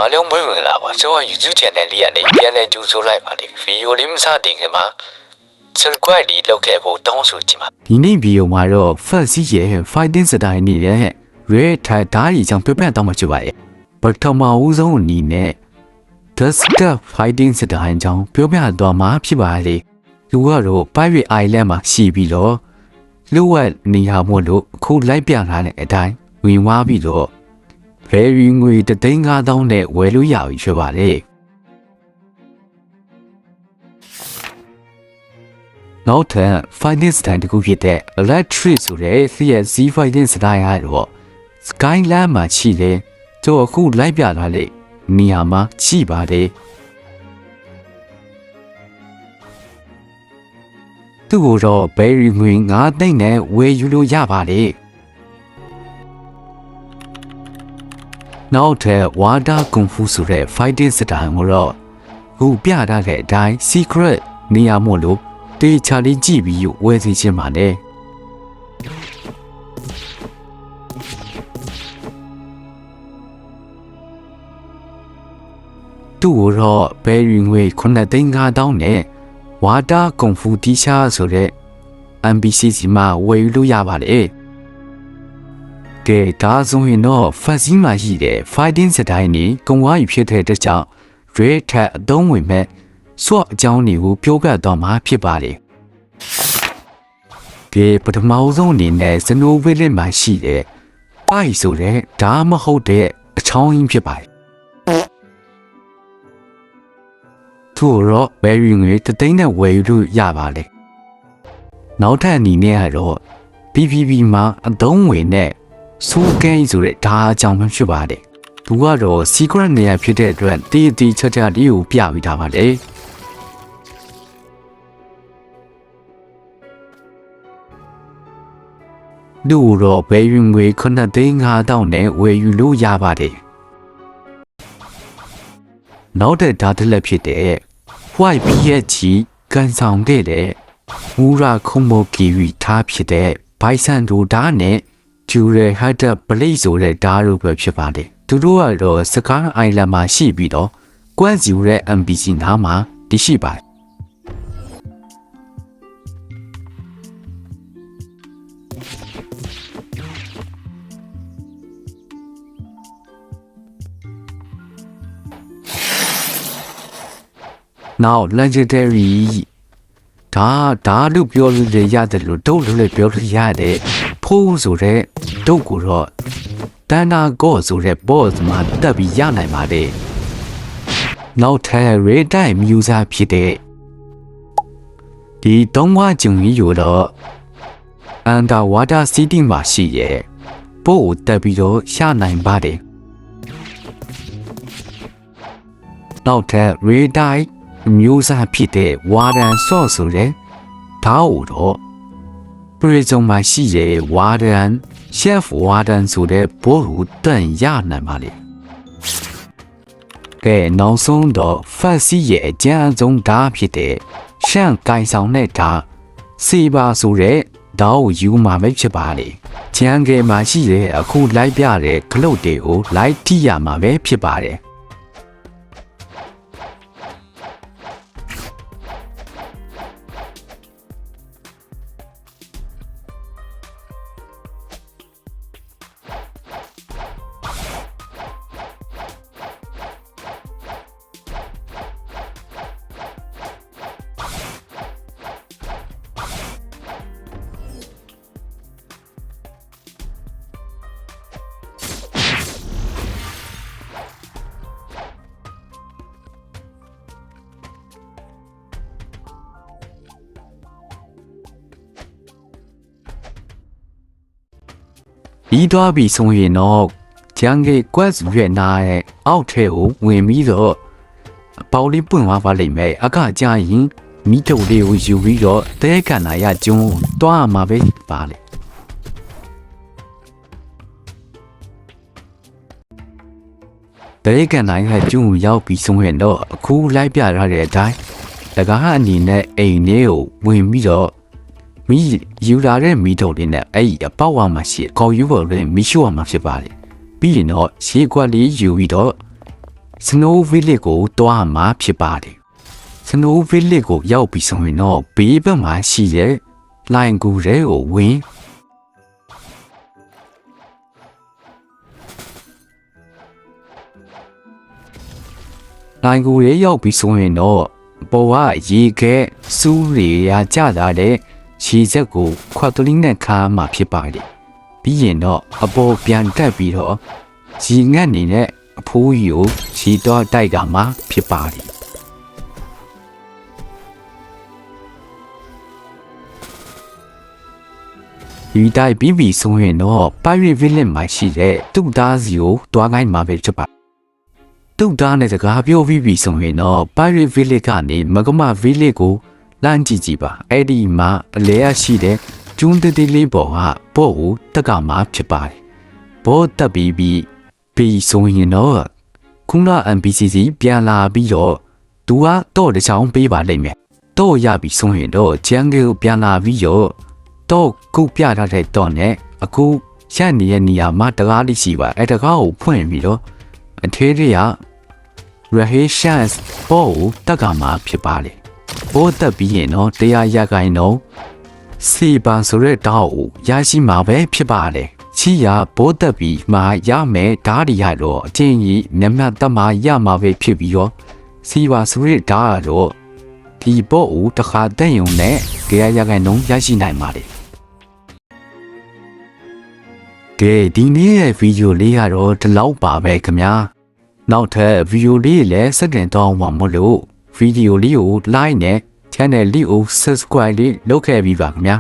အားလုံးမဝင်လာပါကျွန်တော် YouTube channel လေးကနေပြန်လဲကြိုဆိုလိုက်ပါလေဗီဒီယိုလေးမစတင်ခင်မှာ subscribe လေးလုပ်ခဲ့ဖို့တောင်းဆိုချင်ပါဒီနေ့ဗီဒီယိုမှာတော့ first ရဲ့ fighting style နဲ့ red tie ဓာတ်ကြီးကြောင့်ပြပြတော့မှဖြစ်ပါရဲ့ပထမဦးဆုံးအနေနဲ့ the step fighting style ကြောင့်ပြောပြတော့မှဖြစ်ပါလေသူကတော့ Pirate Island မှာရှိပြီးတော့လူဝက်နေရာမို့လို့အခုလိုက်ပြထားတဲ့အတိုင်းဝင်သွားပြီးတော့very ငွေ3,500နဲ့ဝယ်လို့ရပြီဖြစ်ပါတယ်နောက်ထပ် fighting style တခုဖြစ်တဲ့ electric ဆိုတဲ့ CSC fighting style ကတော့ Skyland မှာရှိတယ်သူအခုလိုက်ပြထားတဲ့နေရာမှာရှိပါတယ်သူ့ကိုတော့ very ငွေ9သိန်းနဲ့ဝယ်ယူလို့ရပါတယ်နောက်ထပ် water kung fu ဆိုတဲ့ fighting style ကိုတော့ခုပြထားတဲ့အတိုင်း secret နေရာမို့လို့တေချာလေးကြည့်ပြီးဝယ်စီခြင်းပါနဲ့သူ့ကိုတော့ very ငွေ9,500နဲ့ water kung fu တီရှာဆိုတဲ့ MBCC မှာဝယ်ယူလို့ရပါတယ်ကဲဒါဆိုရင်တော့ fuzzy မှာရှိတဲ့ fighting style နေကုန်သွားပြီဖြစ်တဲ့အတွက်ကြောင့် red tag အသုံးဝင်မဲ့ sword အကြောင်းတွေကိုပြောပြတော့မှာဖြစ်ပါတယ်ကဲပထမဆုံးအနေနဲ့ Snow Village မှာရှိတဲ့ Pai ဆိုတဲ့ဒါမဟုတ်တဲ့အချောင်းရင်းဖြစ်ပါတယ်သူတော့ very ငွေ3သိန်းနဲ့ဝယ်ယူလို့ရပါလေနောက်ထပ်အနေနဲ့ကတော့ PPP မှာအသုံးဝင်တဲ့ဆိုကဲဆိုတဲ့ဒါအကြောင်းဖြစ်ပါတယ်သူကတော့ secret နေရာဖြစ်တဲ့အတွက်တီးတီးချက်ချက်လေးကိုပြပေးထားပါတယ်သူတော့ဘယ်ယူငွေ9,500နဲ့ဝယ်ယူလို့ရပါတယ်နောက်တဲ့ဒါတစ်လက်ဖြစ်တဲ့ white PH ကန်ဆောင်ခဲ့တဲ့မူရာခုံမိုကီဝီထားဖြစ်တဲ့ဘိုင်ဆန်ဒိုဒါနဲ့ကျူရဲဟတ်တာပလိဆိုတဲ့ဓာတ်တို့ပဲဖြစ်ပါတယ်သူတို့ကတော့စကားအိုင်လန်မှာရှိပြီးတော့ကွမ်စီရဲ့ MBC နားမှာတည်ရှိပါတယ်နောက် legendary ဒါလို့ပြောလို့ရတယ်လို့တို့လို့ပြောလို့ရတယ်ဖိုးဆိုတဲ့ဒုတ်ကိုတော့တန်နာကော့ဆိုတဲ့ boss မှာတက်ပြီးရနိုင်ပါတယ်နောက်ထပ် red tie မျိုးစားဖြစ်တဲ့ဒီသုံးဝါကျုံကြီးကိုတော့ underwater city မှာရှိရဲ့ပို့ကိုတက်ပြီးတော့ရနိုင်ပါတယ်နောက်ထပ် red tie မျိုးစားဖြစ်တဲ့ warden sauce ဆိုတဲ့ဓာတ်ကိုတော့prison မှာရှိတဲ့ warden chef warden ဆိုတဲ့ဘိုးကိုတန်ရနိုင်ပါလေကဲနောက်ဆုံးတော့ fast ရဲ့အကျဉ်းဆုံးဓာတ်ဖြစ်တဲ့ရှန့်ကိုင်ဆောင်တဲ့ဓာတ်စေပါဆိုတဲ့ဓာတ်ကိုယူမှာပဲဖြစ်ပါလေကျန်ကဲမှာရှိတဲ့အခုလိုက်ပြတဲ့ဂလုတ်တွေကိုလိုက်ထိရမှာပဲဖြစ်ပါတယ်ပြီးသွားပြီဆိုရင်တော့ကျန်က quest ရွက်နာရဲ့အောက်ထဲကိုဝင်ပြီးတော့ပေါလေးပွင့်သွားပါလိမ့်မယ်အခါကျရင်မိထုပ်လေးကိုယူပြီးတော့တဲကန်နာရကျုံတွားမှာပဲပါလေတဲကန်နာရကျုံရောက်ပြီးဆိုရင်တော့အခုလိုက်ပြရတဲ့အတိုင်းတကားအနေနဲ့အိမ်လေးကိုဝင်ပြီးတော့မီယူလာတဲ့မီထုပ်လေးနဲ့အဲ့ဒီအပေါက်ဝါမှာရှိခေါ်ယူဖို့လည်းမီရှို့ရမှာဖြစ်ပါတယ်ပြီးရင်တော့ရှေးကွက်လေးယူပြီးတော့ Snow Village ကိုတွားမှာဖြစ်ပါတယ်။ Snow Village ကိုရောက်ပြီးဆိုရင်တော့ဘေးဘက်မှာရှိတဲ့လိုင်ကူတွေကိုဝင်လိုင်ကူတွေရောက်ပြီးဆိုရင်တော့ပေါ်ကရေခဲစူးတွေရကြတာတဲ့ခြေဆက်ကိုခွက်ကလေးနဲ့ခါမှဖြစ်ပါတယ်။ပြီးရင်တော့အပေါ်ပြန်တက်ပြီးတော့ရေငတ်နေတဲ့အဖိုးကြီးကိုခြေတော့တိုက်ကမှဖြစ်ပါတယ်။ဒီတိုက်ပြီးပြီဆိုရင်တော့ Pirate Village မှာရှိတဲ့တူသားစီကိုတွားခိုင်းမှာပဲဖြစ်ပါတယ်။တူသားနဲ့စကားပြောပြီးပြီဆိုရင်တော့ Pirate Village ကနေမကမ Village ကိုလမ်းကြည့်ကြည့်ပါ။အဲ့ဒီမှာအလဲရရှိတဲ့ကျွန်းတေးလေးပေါ်ကဘော့ကိုတက်ကမှာဖြစ်ပါတယ်။ဘော့တက်ပြီးဆိုရင်တော့ခုန NPCC ပြန်လာပြီးတော့သူကတော့တစ်ချောင်းပေးပါလိမ့်မယ်။တော့ရပြီဆိုရင်တော့ဂျန်ဂယ်ကိုပြန်လာပြီးတော့တော့ကုတ်ပြထားတဲ့တော့နဲ့အခုရက်နေတဲ့နေရာမှာတကားလေးရှိပါအဲတကားကိုဖွင့်ပြီးတော့အထေးတွေက Raheshans ဘောကိုတက်ကမှာဖြစ်ပါလေဘောတက်ပြီးရင်တော့တရားရခိုင်တော့စီပန်ဆိုတဲ့တောက်ကိုရရှိမှာပဲဖြစ်ပါလေချီရဘောတက်ပြီးမှရမယ်ဓာတ်ရတော့အချင်းကြီးမျက်မှတ်တက်မှရမှာပဲဖြစ်ပြီးတော့စီပါဆိုတဲ့ဓာတ်တော့ဒီဘောကိုတခါတက်ရုံနဲ့တရားရခိုင်တော့ရရှိနိုင်ပါလေကဲဒီနေ့ရဲ့ဗီဒီယိုလေးကတော့ဒီလောက်ပါပဲခင်ဗျာနောက်ထပ်ဗီဒီယိုလေးလည်းစတင်တော့မှာမလို့ဗီဒီယိုလေးကို like နဲ့ channel လေးကို subscribe လေးလုပ်ခဲ့ပြီးပါခင်ဗျာ